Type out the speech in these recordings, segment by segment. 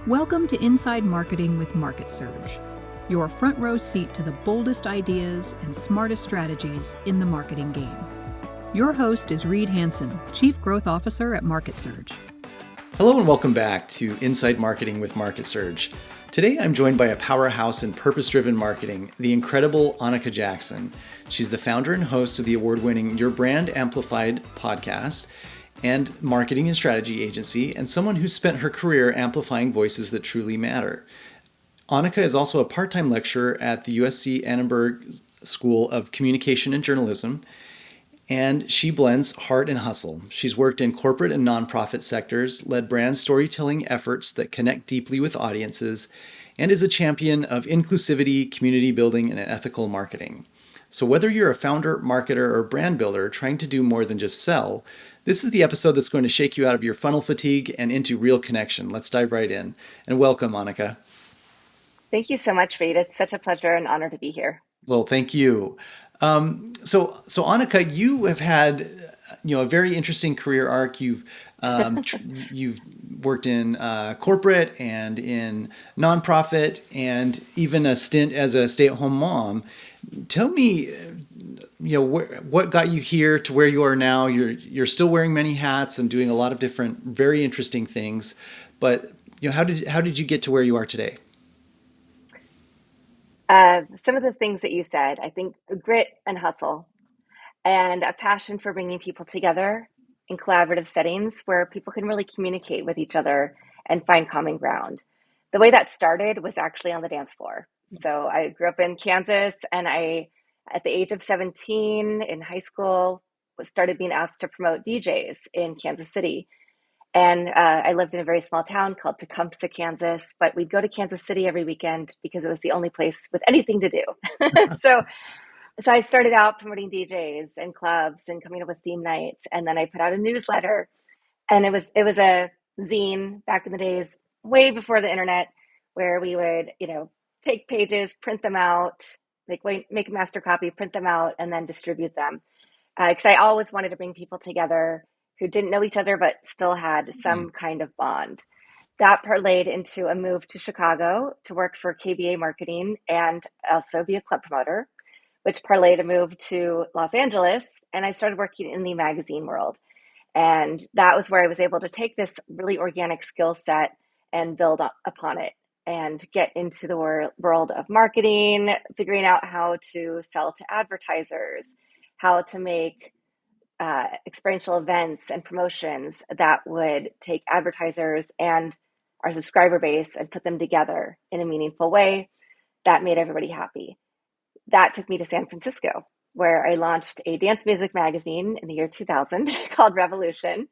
Welcome to Inside Marketing with MarketSurge, your front row seat to the boldest ideas and smartest strategies in the marketing game. Your host is Reed Hansen, Chief Growth Officer at MarketSurge. Hello and welcome back to Inside Marketing with MarketSurge. Today I'm joined by a powerhouse in purpose-driven marketing, the incredible Anika Jackson. She's the founder and host of the award-winning Your Brand Amplified podcast and marketing and strategy agency, and someone who's spent her career amplifying voices that truly matter. Anika is also a part-time lecturer at the USC Annenberg School of Communication and Journalism, and she blends heart and hustle. She's worked in corporate and nonprofit sectors, led brand storytelling efforts that connect deeply with audiences, and is a champion of inclusivity, community building, and ethical marketing. So whether you're a founder, marketer, or brand builder trying to do more than just sell, this is the episode that's going to shake you out of your funnel fatigue and into real connection. Let's dive right in. And welcome, Anika. Thank you so much, Reed. It's such a pleasure and honor to be here. Well, thank you. So Anika, you have had, a very interesting career arc. You've worked in corporate and in nonprofit, and even a stint as a stay-at-home mom. Tell me, what got you here to where you are now? You're still wearing many hats and doing a lot of different, very interesting things. But how did you get to where you are today? Some of the things that you said, I think grit and hustle and a passion for bringing people together in collaborative settings where people can really communicate with each other and find common ground. The way that started was actually on the dance floor. So I grew up in Kansas, and at the age of 17 in high school, started being asked to promote DJs in Kansas City. And I lived in a very small town called Tecumseh, Kansas, but we'd go to Kansas City every weekend because it was the only place with anything to do. So I started out promoting DJs and clubs and coming up with theme nights. And then I put out a newsletter, and it was a zine back in the days, way before the internet, where we would, take pages, print them out, make a master copy, print them out, and then distribute them. Because I always wanted to bring people together who didn't know each other, but still had some kind of bond. That parlayed into a move to Chicago to work for KBA Marketing and also be a club promoter, which parlayed a move to Los Angeles. And I started working in the magazine world. And that was where I was able to take this really organic skill set and build upon it and get into the world of marketing, figuring out how to sell to advertisers, how to make experiential events and promotions that would take advertisers and our subscriber base and put them together in a meaningful way that made everybody happy. That took me to San Francisco, where I launched a dance music magazine in the year 2000 called Revolution.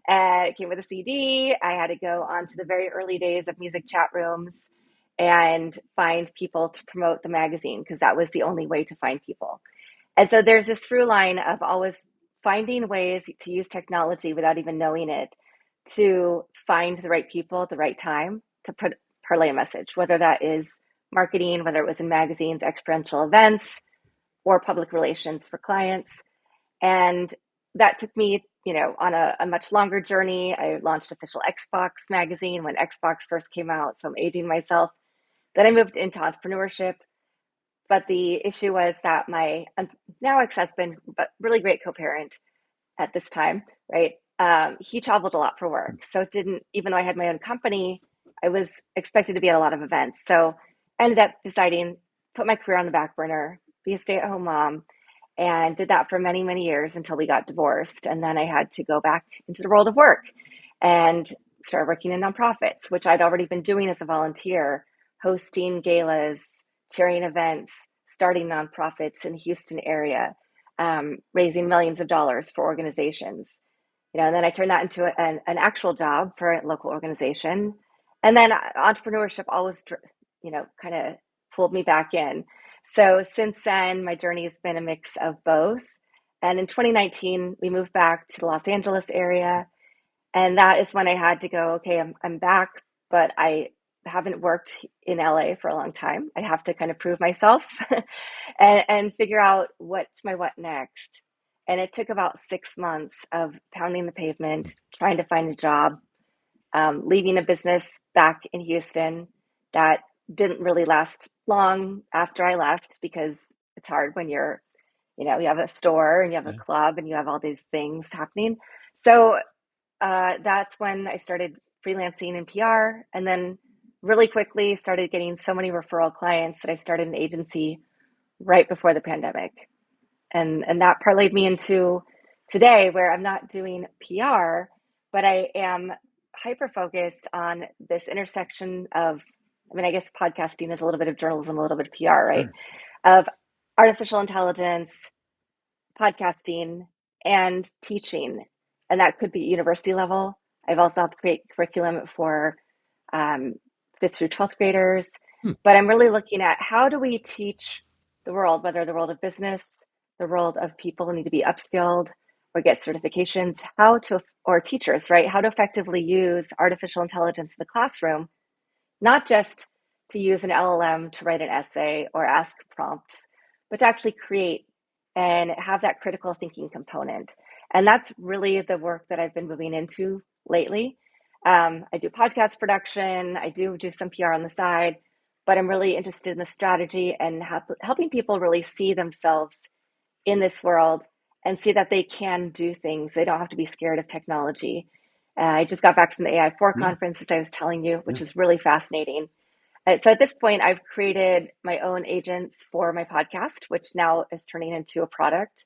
It came with a CD. I had to go on to the very early days of music chat rooms and find people to promote the magazine, because that was the only way to find people. And so there's this through line of always finding ways to use technology without even knowing it to find the right people at the right time to parlay a message, whether that is marketing, whether it was in magazines, experiential events, or public relations for clients. And that took me, on a much longer journey. I launched official Xbox magazine when Xbox first came out, so I'm aging myself. Then I moved into entrepreneurship. But the issue was that my now ex-husband, but really great co-parent at this time, right? He traveled a lot for work. So even though I had my own company, I was expected to be at a lot of events. So I ended up deciding, put my career on the back burner, be a stay-at-home mom, and did that for many, many years until we got divorced. And then I had to go back into the world of work and started working in nonprofits, which I'd already been doing as a volunteer, hosting galas, chairing events, starting nonprofits in the Houston area, raising millions of dollars for organizations. And then I turned that into an actual job for a local organization. And then entrepreneurship always, kind of pulled me back in. So since then, my journey has been a mix of both. And in 2019, we moved back to the Los Angeles area. And that is when I had to go, okay, I'm back, but I haven't worked in LA for a long time. I have to kind of prove myself and figure out what's my what next. And it took about 6 months of pounding the pavement, trying to find a job, leaving a business back in Houston that didn't really last long after I left, because it's hard when you have a store and you have a Yeah. club and you have all these things happening. So that's when I started freelancing in PR, and then really quickly started getting so many referral clients that I started an agency right before the pandemic. And that parlayed me into today, where I'm not doing PR, but I am hyper focused on this intersection of, I mean, I guess podcasting is a little bit of journalism, a little bit of PR, right? Sure. Of artificial intelligence, podcasting, and teaching. And that could be university level. I've also helped create curriculum for um, fifth through 12th graders. Hmm. But I'm really looking at, how do we teach the world, whether the world of business, the world of people who need to be upskilled or get certifications, or teachers, right? How to effectively use artificial intelligence in the classroom, not just to use an LLM to write an essay or ask prompts, but to actually create and have that critical thinking component. And that's really the work that I've been moving into lately. I do podcast production, I do some PR on the side, but I'm really interested in the strategy and helping people really see themselves in this world and see that they can do things. They don't have to be scared of technology. I just got back from the AI4 Yeah. conference, as I was telling you, which Yeah. was really fascinating. So at this point, I've created my own agents for my podcast, which now is turning into a product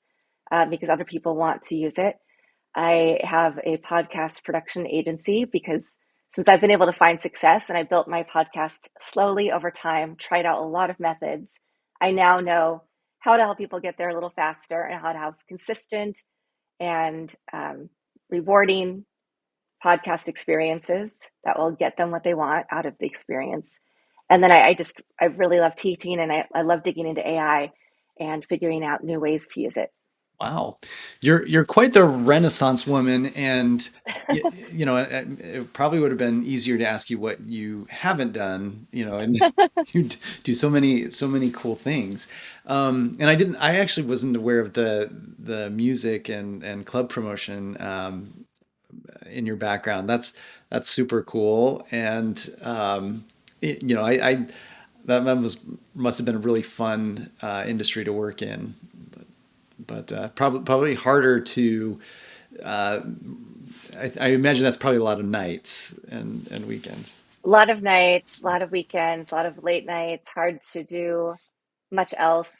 because other people want to use it. I have a podcast production agency because since I've been able to find success and I built my podcast slowly over time, tried out a lot of methods, I now know how to help people get there a little faster and how to have consistent and rewarding podcast experiences that will get them what they want out of the experience. And then I really love teaching, and I love digging into AI and figuring out new ways to use it. Wow, you're quite the Renaissance woman, and it probably would have been easier to ask you what you haven't done, and you do so many cool things. And I actually wasn't aware of the music and club promotion in your background. That's super cool, and I that must have been a really fun industry to work in, but probably harder to. Uh, I imagine that's probably a lot of nights and weekends. A lot of nights, a lot of weekends, a lot of late nights, hard to do much else,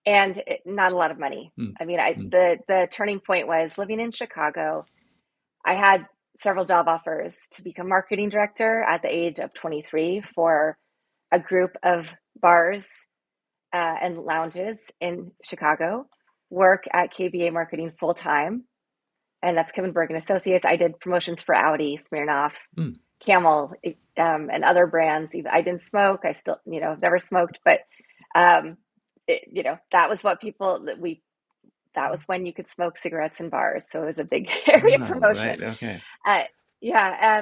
and not a lot of money. Mm, I mean, mm, the turning point was living in Chicago. I had several job offers to become marketing director at the age of 23 for a group of bars and lounges in Chicago, work at KBA Marketing full time, and that's Kevin Berg and Associates. I did promotions for Audi, Smirnoff, mm. Camel, and other brands. I didn't smoke. I still, never smoked, but um, that was what people that we. That was when you could smoke cigarettes in bars, so it was a big area of Ah, right. promotion. Okay. Uh, yeah,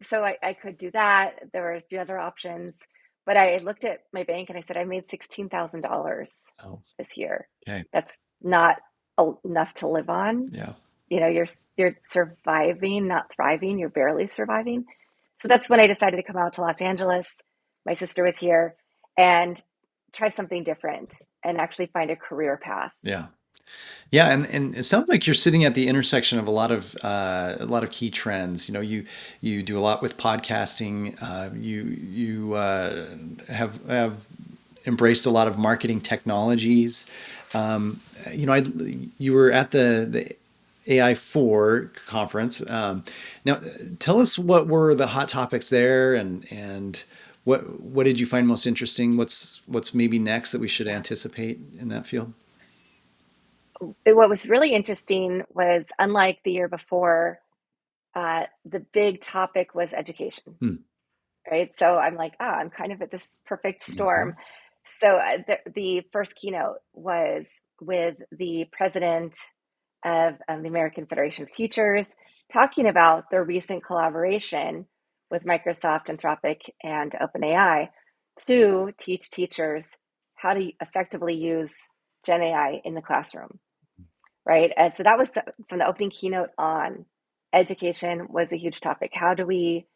so I could do that. There were a few other options, but I looked at my bank and I said, I made $16,000 Oh, this year. okay. That's not enough to live on. Yeah. You're surviving, not thriving. You're barely surviving. So that's when I decided to come out to Los Angeles. My sister was here, and try something different and actually find a career path. Yeah. Yeah, and it sounds like you're sitting at the intersection of a lot of key trends. You do a lot with podcasting. You have embraced a lot of marketing technologies. Um, you were at the AI4 conference. Now, tell us what were the hot topics there, and what did you find most interesting? What's maybe next that we should anticipate in that field? What was really interesting was, unlike the year before, the big topic was education, Hmm. right? So I'm like, I'm kind of at this perfect Mhm. storm. So the first keynote was with the president of the American Federation of Teachers, talking about their recent collaboration with Microsoft, Anthropic, and OpenAI to teach teachers how to effectively use Gen AI in the classroom, right? And so that was from the opening keynote on. education was a huge topic. How do we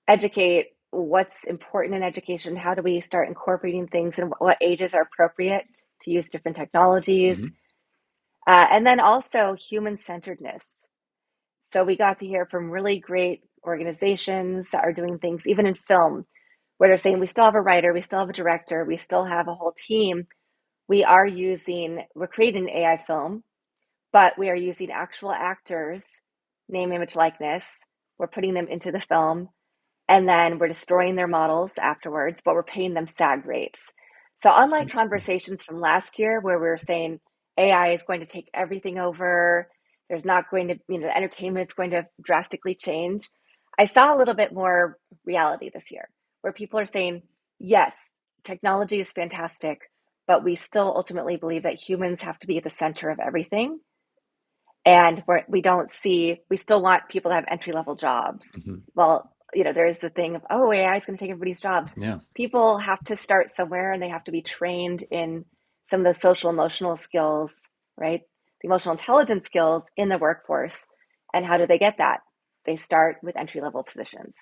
educate? What's important in education? How do we start incorporating things, and what ages are appropriate to use different technologies? Mm-hmm. And then also human-centeredness. So we got to hear from really great organizations that are doing things, even in film, where they're saying we still have a writer, we still have a director, we still have a whole team. We're creating an AI film, but we are using actual actors, name, image, likeness. We're putting them into the film, and then we're destroying their models afterwards, but we're paying them SAG rates. So unlike conversations from last year where we were saying AI is going to take everything over, there's not going to, the entertainment's going to drastically change. I saw a little bit more reality this year where people are saying, yes, technology is fantastic, but we still ultimately believe that humans have to be at the center of everything. And we still want people to have entry-level jobs. Mm-hmm. Well, there is the thing of, oh, AI is going to take everybody's jobs. Yeah. People have to start somewhere, and they have to be trained in some of the social emotional skills, right? The emotional intelligence skills in the workforce. And how do they get that? They start with entry-level positions.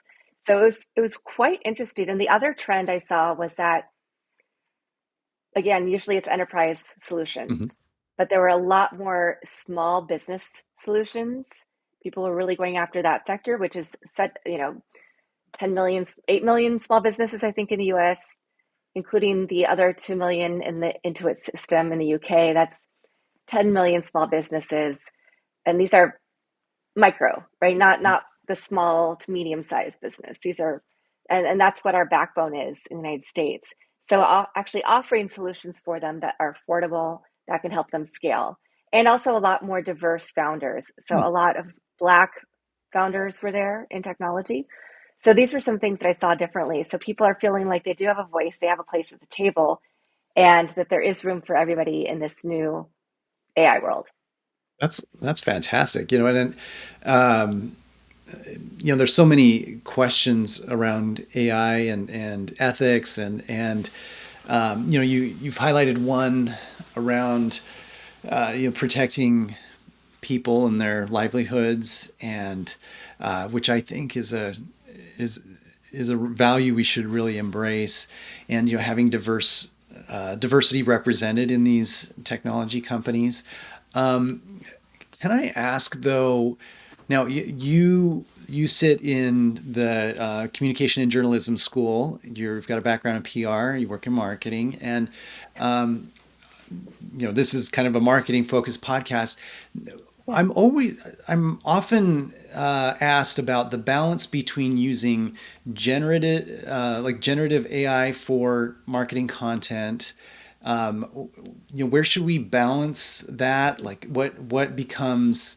So it was quite interesting. And the other trend I saw was that, again, usually it's enterprise solutions, Mm-hmm. but there were a lot more small business solutions. People were really going after that sector, which is 10 million, 8 million small businesses, I think, in the US, including the other 2 million in the Intuit system in the UK. That's 10 million small businesses. And these are micro, right? Not the small to medium sized business. These are, and that's what our backbone is in the United States. So actually offering solutions for them that are affordable, that can help them scale. And also a lot more diverse founders. So a lot of Black founders were there in technology. So these were some things that I saw differently. So people are feeling like they do have a voice, they have a place at the table, and that there is room for everybody in this new AI world. That's fantastic. Um, there's so many questions around AI and ethics and you've highlighted one around protecting people and their livelihoods, and which I think is a value we should really embrace, and having diversity represented in these technology companies. Can I ask though? Now you sit in the communication and journalism school. You've got a background in PR. You work in marketing, and this is kind of a marketing focused podcast. I'm often asked about the balance between using generative AI for marketing content. Where should we balance that? Like what becomes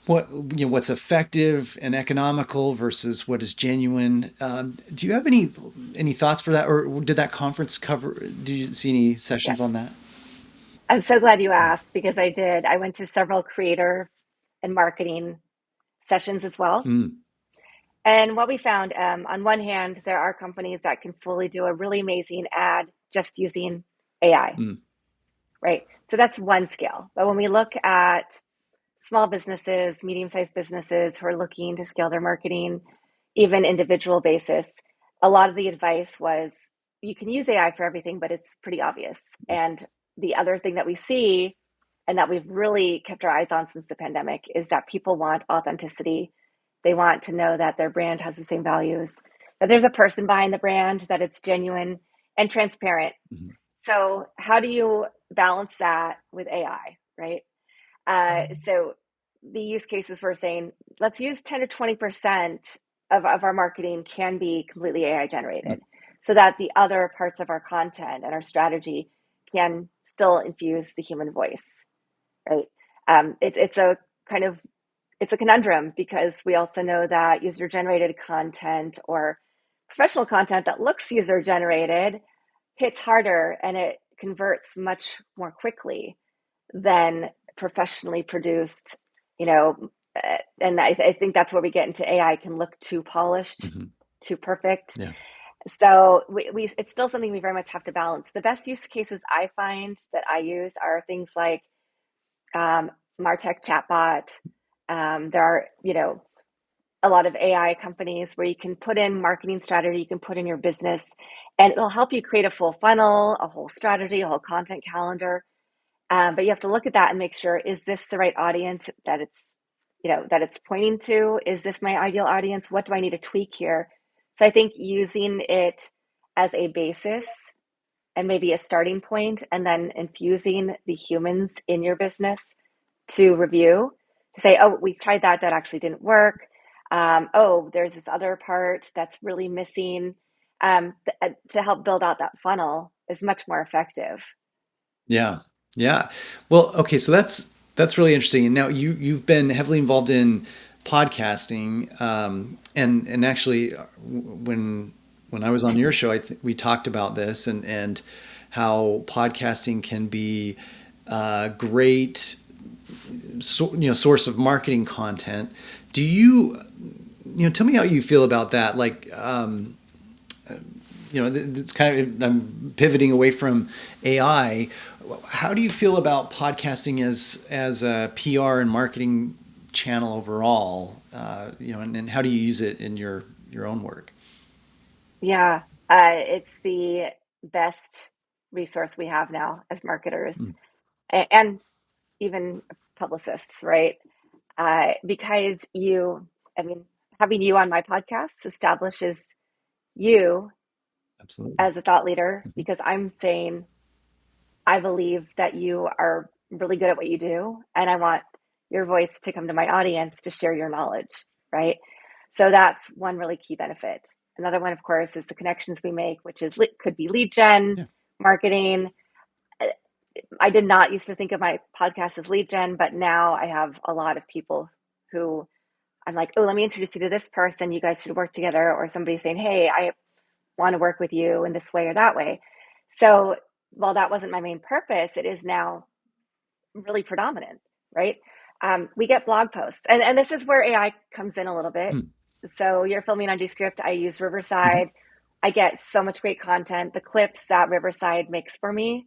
what's effective and economical versus what is genuine. Do you have any thoughts for that, or did that conference cover? Did you see any sessions Yes. on that? I'm so glad you asked because I did. I went to several creator and marketing sessions as well. Mm. And what we found, on one hand, there are companies that can fully do a really amazing ad just using AI, Mm. right? So that's one scale. But when we look at small businesses, medium-sized businesses who are looking to scale their marketing, even individual basis, a lot of the advice was you can use AI for everything, but it's pretty obvious. And the other thing that we see and that we've really kept our eyes on since the pandemic is that people want authenticity. They want to know that their brand has the same values, that there's a person behind the brand, that it's genuine and transparent. Mm-hmm. So how do you balance that with AI, right? So the use cases we're saying, let's use 10 to 20% of our marketing can be completely AI generated so that the other parts of our content and our strategy can still infuse the human voice, right? It's a conundrum because we also know that user generated content or professional content that looks user generated hits harder and it converts much more quickly than professionally produced, and I think that's where we get into AI can look too polished, Mm-hmm. too perfect. Yeah. So it's still something we very much have to balance. The best use cases I find that I use are things like MarTech chatbot, There are, a lot of AI companies where you can put in marketing strategy, you can put in your business, and it'll help you create a full funnel, a whole strategy, a whole content calendar. But you have to look at that and make sure, is this the right audience that it's pointing to? Is this my ideal audience? What do I need to tweak here? So I think using it as a basis and maybe a starting point, and then infusing the humans in your business to review, to say, oh, we've tried that actually didn't work. Oh, there's this other part that's really missing. To help build out that funnel is much more effective. Yeah. Yeah. Well, okay. So that's really interesting. And now you've been heavily involved in podcasting. And actually when I was on your show, we talked about this and how podcasting can be a great source of marketing content. Do you tell me how you feel about that? Like, it's kind of, I'm pivoting away from AI. How do you feel about podcasting as a PR and marketing channel overall? And how do you use it in your own work? Yeah, it's the best resource we have now as marketers and even publicists, right? Because having you on my podcast establishes you Absolutely. as a thought leader, because I'm saying, I believe that you are really good at what you do, and I want your voice to come to my audience to share your knowledge, right? So that's one really key benefit. Another one, of course, is the connections we make, which could be lead gen, Yeah. marketing. I did not used to think of my podcast as lead gen, but now I have a lot of people who I'm like, oh, let me introduce you to this person. You guys should work together. Or somebody saying, hey, I want to work with you in this way or that way. So while that wasn't my main purpose, it is now really predominant, right? We get blog posts, and this is where AI comes in a little bit. So you're filming on Descript. I use Riverside. I get so much great content. The clips that Riverside makes for me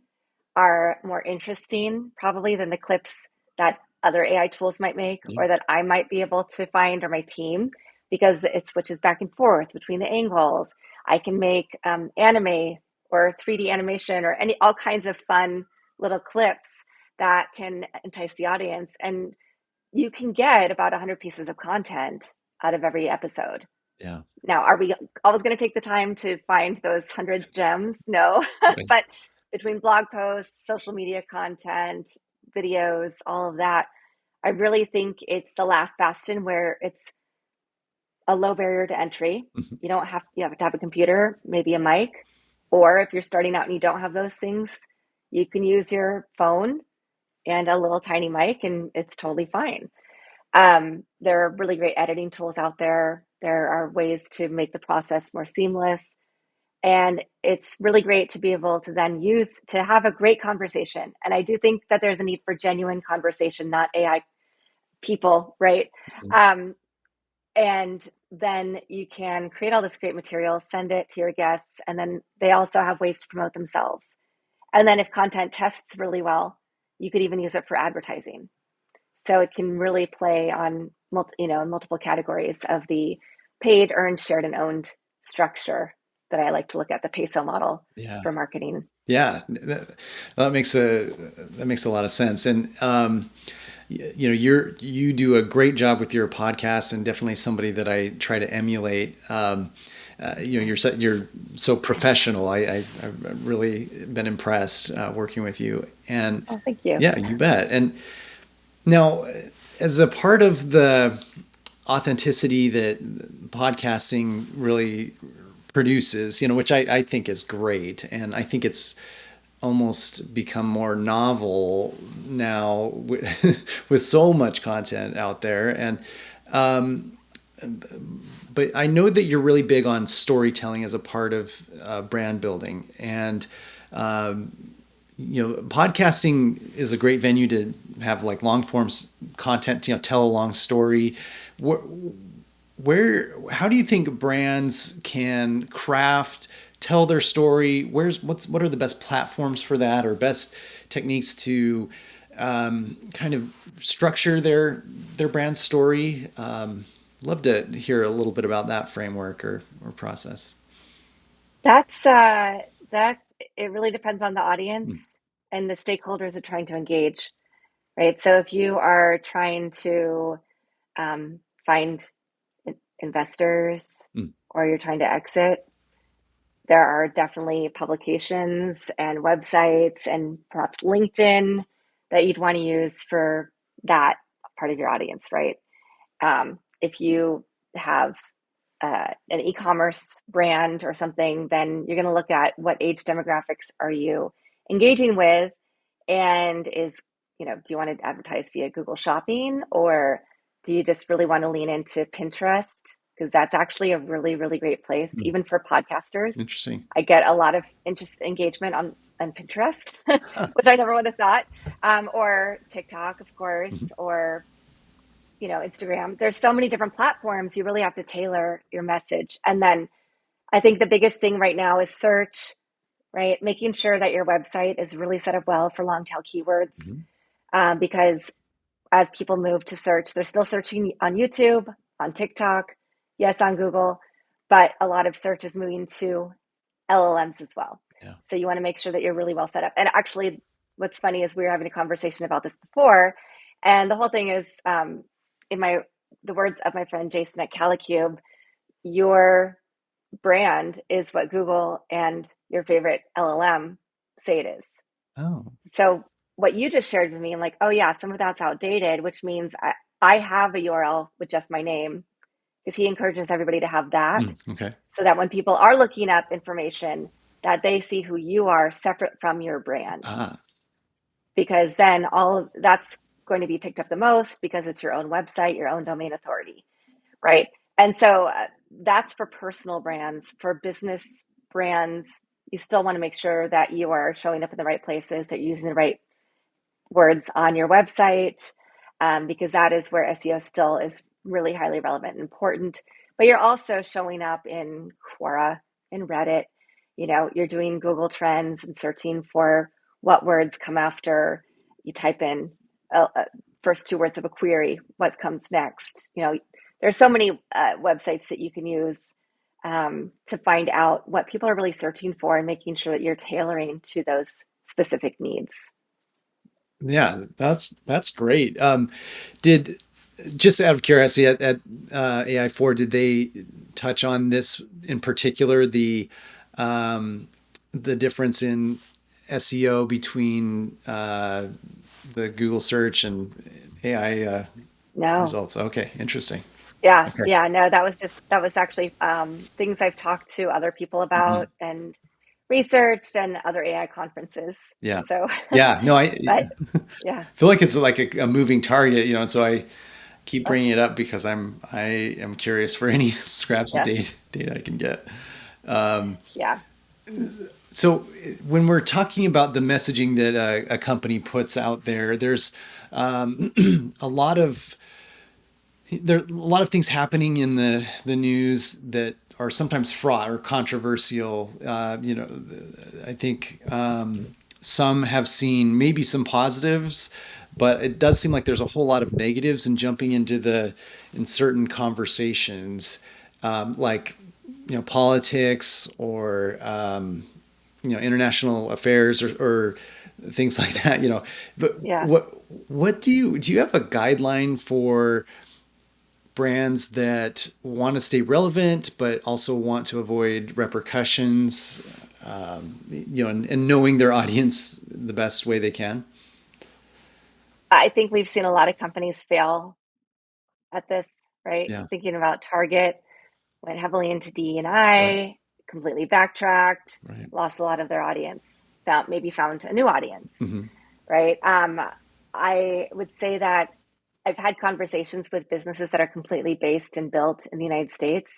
are more interesting probably than the clips that other AI tools might make, or that I might be able to find, or my team, because it switches back and forth between the angles. I can make anime or 3D animation or all kinds of fun little clips that can entice the audience. And you can get about 100 pieces of content out of every episode. Yeah. Now, are we always going to take the time to find those 100 gems? No. Right. But between blog posts, social media content, videos, all of that, I really think it's the last bastion where it's a low barrier to entry. You have to have a computer, maybe a mic, or if you're starting out and you don't have those things, you can use your phone and a little tiny mic, and it's totally fine. There are really great editing tools out there. There are ways to make the process more seamless. And it's really great to be able to then to have a great conversation. And I do think that there's a need for genuine conversation, not AI people, right? And then you can create all this great material, send it to your guests, and then they also have ways to promote themselves. And then if content tests really well, you could even use it for advertising. So it can really play on multiple categories of the paid, earned, shared, and owned structure that I like to look at, the peso model for marketing. Yeah, that makes a lot of sense. And you do a great job with your podcast, and definitely somebody that I try to emulate. You're so professional. I've really been impressed working with you. And thank you. Yeah, you bet. And now, as a part of the authenticity that podcasting really produces, which I think is great, and I think it's almost become more novel now with so much content out there. And but I know that you're really big on storytelling as a part of brand building, and podcasting is a great venue to have like long form content, tell a long story. How do you think brands can tell their story? What are the best platforms for that, or best techniques to kind of structure their brand story. Love to hear a little bit about that framework or process. That's that it really depends on the audience and the stakeholders are trying to engage, right? So if you are trying to find investors Mm. or you're trying to exit, there are definitely publications and websites and perhaps LinkedIn that you'd want to use for that part of your audience, right? If you have an e-commerce brand or something, then you're going to look at what age demographics are you engaging with, and do you want to advertise via Google Shopping, or do you just really want to lean into Pinterest? Because that's actually a really, really great place, Mm. even for podcasters. Interesting. I get a lot of interest engagement on Pinterest, which I never would have thought, or TikTok, of course, Mhm. or Instagram. There's so many different platforms. You really have to tailor your message. And then I think the biggest thing right now is search, right? Making sure that your website is really set up well for long tail keywords, Mhm. because as people move to search, they're still searching on YouTube, on TikTok, yes, on Google, but a lot of search is moving to LLMs as well. Yeah. So you want to make sure that you're really well set up. And actually, what's funny is we were having a conversation about this before, and the whole thing is, in the words of my friend Jason at Calicube, your brand is what Google and your favorite LLM say it is. Oh. So what you just shared with me, like, oh yeah, some of that's outdated, which means I have a URL with just my name, because he encourages everybody to have that, Okay. so that when people are looking up information, that they see who you are separate from your brand, Ah. because then all of that's going to be picked up the most, because it's your own website, your own domain authority, right? And so that's for personal brands. For business brands, you still want to make sure that you are showing up in the right places, that you're using the right words on your website, because that is where SEO still is really highly relevant and important. But you're also showing up in Quora, in Reddit. You're doing Google Trends and searching for what words come after you type in first two words of a query, what comes next. There's so many websites that you can use to find out what people are really searching for, and making sure that you're tailoring to those specific needs. Yeah, that's great. Did Just out of curiosity, at AI4, did they touch on this in particular, the difference in SEO between the Google search and AI No. results? Okay, interesting. Yeah, Okay. yeah, no, that was actually things I've talked to other people Mhm. about and researched, and other AI conferences. Yeah. So, Yeah. No, but yeah. feel like it's like a moving target, and so I keep Oh, bringing it up because I am curious for any scraps of yeah, data I can get. Um, yeah, so when we're talking about the messaging that a company puts out there, there's a lot of a lot of things happening in the news that are sometimes fraught or controversial. I think some have seen maybe some positives, but it does seem like there's a whole lot of negatives in jumping into in certain conversations, like politics or international affairs or things like that. But yeah. what do you have a guideline for brands that want to stay relevant but also want to avoid repercussions, and knowing their audience the best way they can? I think we've seen a lot of companies fail at this, right? Yeah. Thinking about Target, went heavily into Right. DE&I, completely backtracked, Right. lost a lot of their audience, found a new audience, Hmm. right? I would say that I've had conversations with businesses that are completely based and built in the United States,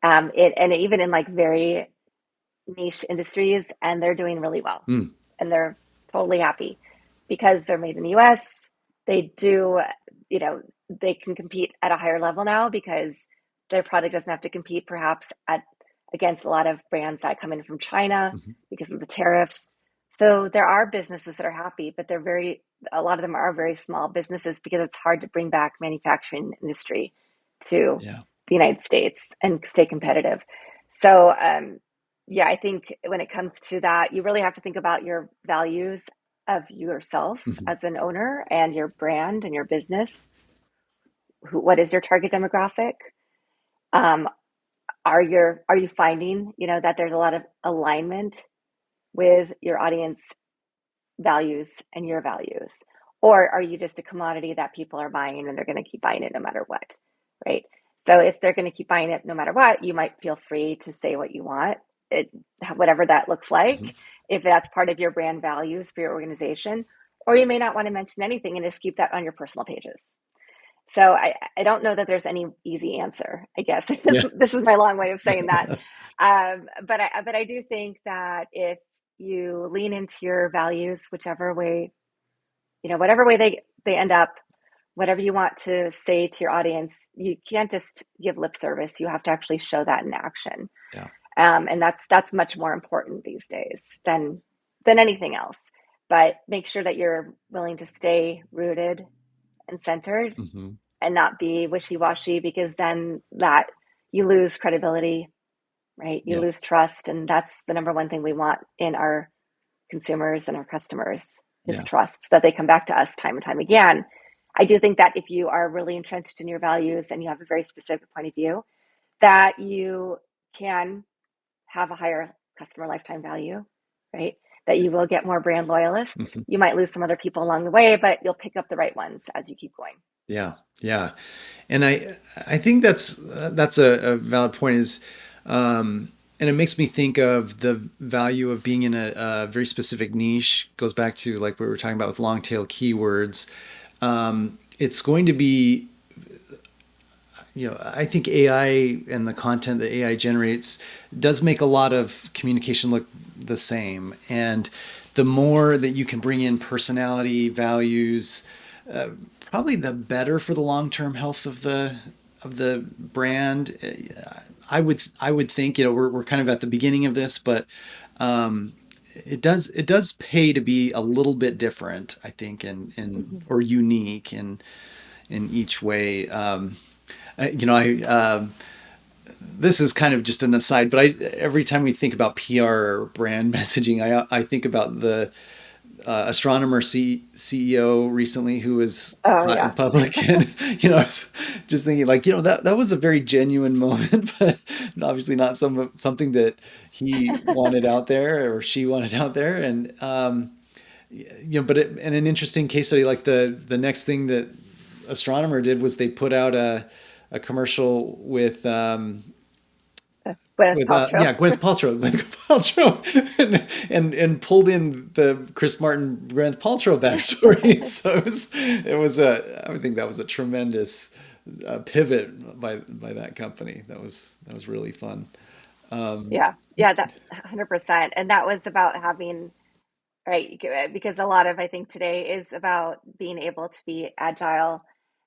and even in like very niche industries, and they're doing really well, Mm. and they're totally happy because they're made in the U.S. They do, you know, they can compete at a higher level now, because their product doesn't have to compete perhaps against a lot of brands that come in from China Hmm. because of the tariffs. So there are businesses that are happy, but they're very a lot of them are very small businesses because it's hard to bring back manufacturing industry to Yeah. the United States and stay competitive. So, yeah, I think when it comes to that, you really have to think about your values of yourself Mhm. as an owner and your brand and your business. What is your target demographic? Um, are you finding, that there's a lot of alignment with your audience values and your values? Or are you just a commodity that people are buying and they're going to keep buying it no matter what? Right. So if they're going to keep buying it no matter what, you might feel free to say what you want, it, whatever that looks like, Mhm. if that's part of your brand values for your organization. Or you may not want to mention anything and just keep that on your personal pages. So I don't know that there's any easy answer, I guess. Yeah. This is my long way of saying that. But I do think that if you lean into your values, whichever way, whatever way they end up, whatever you want to say to your audience, you can't just give lip service. You have to actually show that in action. Yeah. And that's much more important these days than anything else. But make sure that you're willing to stay rooted and centered Mhm. and not be wishy-washy, because then that you lose credibility, right? You Yeah. lose trust, and that's the number one thing we want in our consumers and our customers is Yeah. trust, so that they come back to us time and time again. I do think that if you are really entrenched in your values and you have a very specific point of view, that you can have a higher customer lifetime value, right? That you will get more brand loyalists. Mhm. You might lose some other people along the way, but you'll pick up the right ones as you keep going. Yeah. Yeah. And I think that's a valid point is, and it makes me think of the value of being in a very specific niche. Goes back to like what we were talking about with long tail keywords. It's going to be, I think AI and the content that AI generates does make a lot of communication look the same. And the more that you can bring in personality, values, uh, probably the better for the long-term health of the brand. I would think, we're kind of at the beginning of this, but um, it does pay to be a little bit different, I think, and Mhm. or unique in each way. I this is kind of just an aside, but every time we think about PR or brand messaging, I think about the astronomer CEO recently who was Oh caught in yeah. public, and I was just thinking like, that was a very genuine moment, but obviously not something that he wanted out there or she wanted out there, and and an interesting case study, like the next thing that astronomer did was they put out a commercial Gwyneth with Paltrow. Gwyneth Paltrow, and pulled in the Chris Martin Gwyneth Paltrow backstory. So I would think that was a tremendous pivot by that company. That was really fun. Um, Yeah, yeah, that 100%. And that was about having, right, because a lot of, I think today is about being able to be agile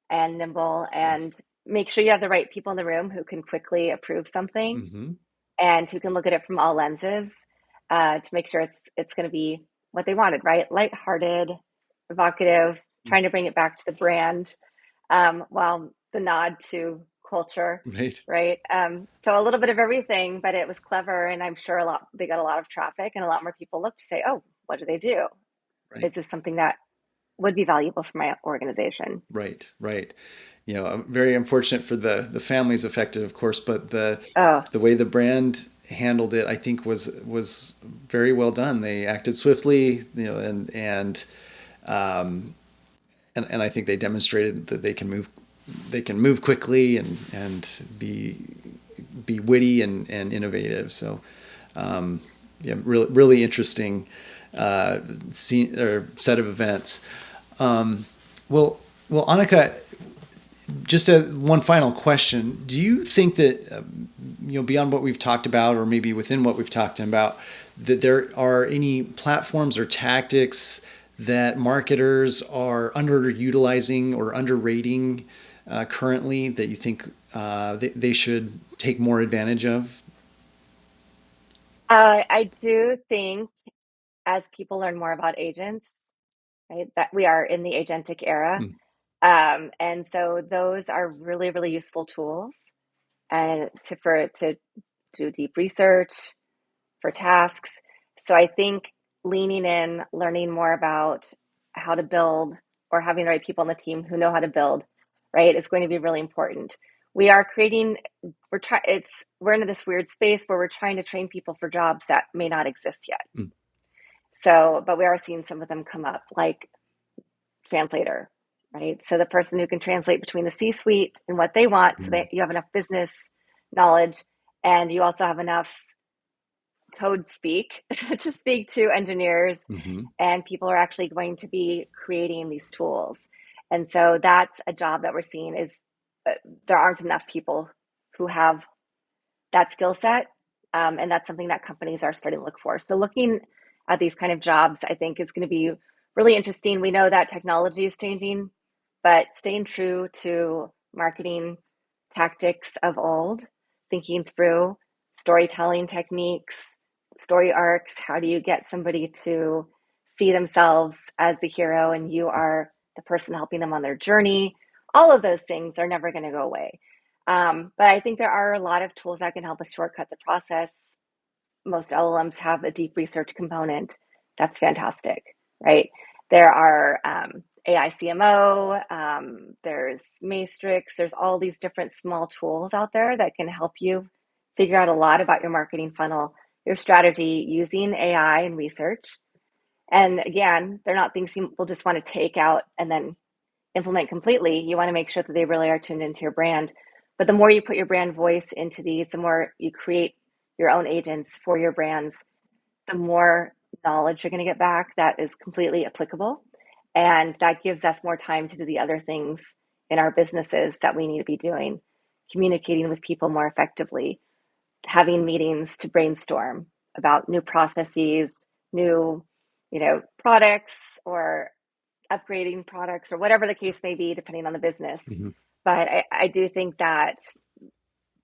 and nimble and make sure you have the right people in the room who can quickly approve something hmm and who can look at it from all lenses, to make sure it's going to be what they wanted, right? Lighthearted, evocative, trying to bring it back to the brand, while the nod to culture, Right, right? So a little bit of everything, but it was clever, and I'm sure they got a lot of traffic, and a lot more people looked to say, "Oh, what do they do? right. Is this something that would be valuable for my organization?" Right, right. Very unfortunate for the families affected, of course, but Oh, the way the brand handled it, I think, was very well done. They acted swiftly, um, and I think they demonstrated that they can move quickly and be witty and innovative. So, yeah, really really interesting scene or set of events. Um, well, well, Anika, just one final question. Do you think that, beyond what we've talked about, or maybe within what we've talked about, that there are any platforms or tactics that marketers are underutilizing or underrating currently that you think they should take more advantage of? I do think as people learn more about agents, right? That we are in the agentic era. Mm. And so those are really, really useful tools and to do deep research for tasks. So I think leaning in, learning more about how to build or having the right people on the team who know how to build, right, is going to be really important. We are creating, we're into this weird space where we're trying to train people for jobs that may not exist yet. Mm. So, but we are seeing some of them come up, like translator, right? So the person who can translate between the C-suite and what they want, so that you have enough business knowledge and you also have enough code speak to speak to engineers, Mm-hmm. and people are actually going to be creating these tools. And so that's a job that we're seeing is there aren't enough people who have that skill set. And that's something that companies are starting to look for. So looking at these kind of jobs, I think is going to be really interesting. We know that technology is changing, but staying true to marketing tactics of old, thinking through storytelling techniques, story arcs, how do you get somebody to see themselves as the hero and you are the person helping them on their journey. All of those things are never going to go away. But I think there are a lot of tools that can help us shortcut the process. Most LLMs have a deep research component. That's fantastic, right? There are AI CMO, there's Matrix, there's all these different small tools out there that can help you figure out a lot about your marketing funnel, your strategy using AI and research. And again, they're not things you will just want to take out and then implement completely. You want to make sure that they really are tuned into your brand. But the more you put your brand voice into these, the more you create your own agents for your brands, the more knowledge you're going to get back that is completely applicable. And that gives us more time to do the other things in our businesses that we need to be doing, communicating with people more effectively, having meetings to brainstorm about new processes, new, products or upgrading products or whatever the case may be, depending on the business. Mm-hmm. But I do think that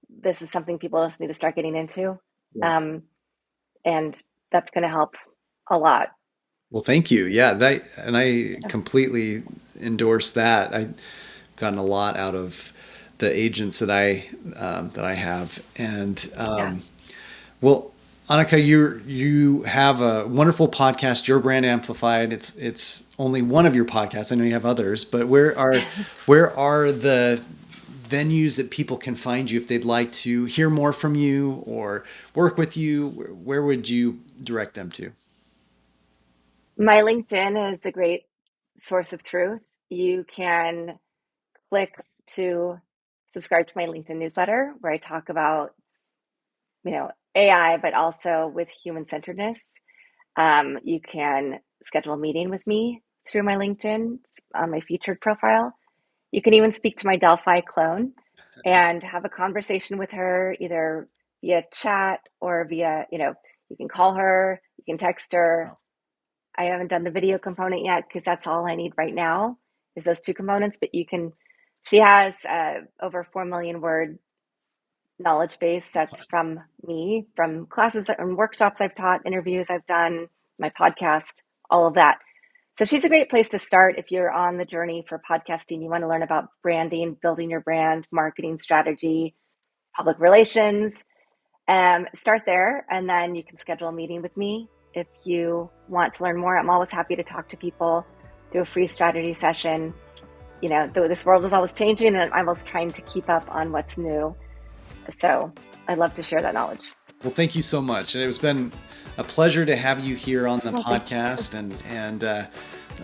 this is something people just need to start getting into. Yeah. And that's going to help a lot. Well, thank you. Yeah, and I completely endorse that. I've gotten a lot out of the agents that I have, and well, Anika, you have a wonderful podcast, Your Brand Amplified. It's only one of your podcasts. I know you have others, but where are the venues that people can find you if they'd like to hear more from you or work with you? Where would you direct them to? My LinkedIn is a great source of truth. You can click to subscribe to my LinkedIn newsletter where I talk about, AI, but also with human-centeredness. You can schedule a meeting with me through my LinkedIn on my featured profile. You can even speak to my Delphi clone and have a conversation with her either via chat or via, you can call her, you can text her. I haven't done the video component yet because that's all I need right now is those two components, but she has over 4 million word knowledge base that's from me, from classes and workshops I've taught, interviews I've done, my podcast, all of that. So she's a great place to start if you're on the journey for podcasting. You want to learn about branding, building your brand, marketing strategy, public relations. Start there, and then you can schedule a meeting with me. If you want to learn more, I'm always happy to talk to people, do a free strategy session. This world is always changing, and I'm always trying to keep up on what's new. So I'd love to share that knowledge. Well, thank you so much. And it's been a pleasure to have you here on the podcast. And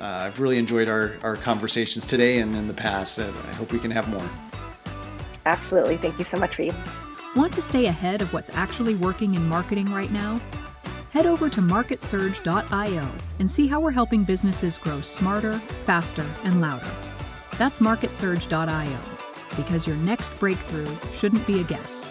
I've really enjoyed our conversations today and in the past. I hope we can have more. Absolutely. Thank you so much, Reed. Want to stay ahead of what's actually working in marketing right now? Head over to MarketSurge.io and see how we're helping businesses grow smarter, faster, and louder. That's MarketSurge.io. Because your next breakthrough shouldn't be a guess.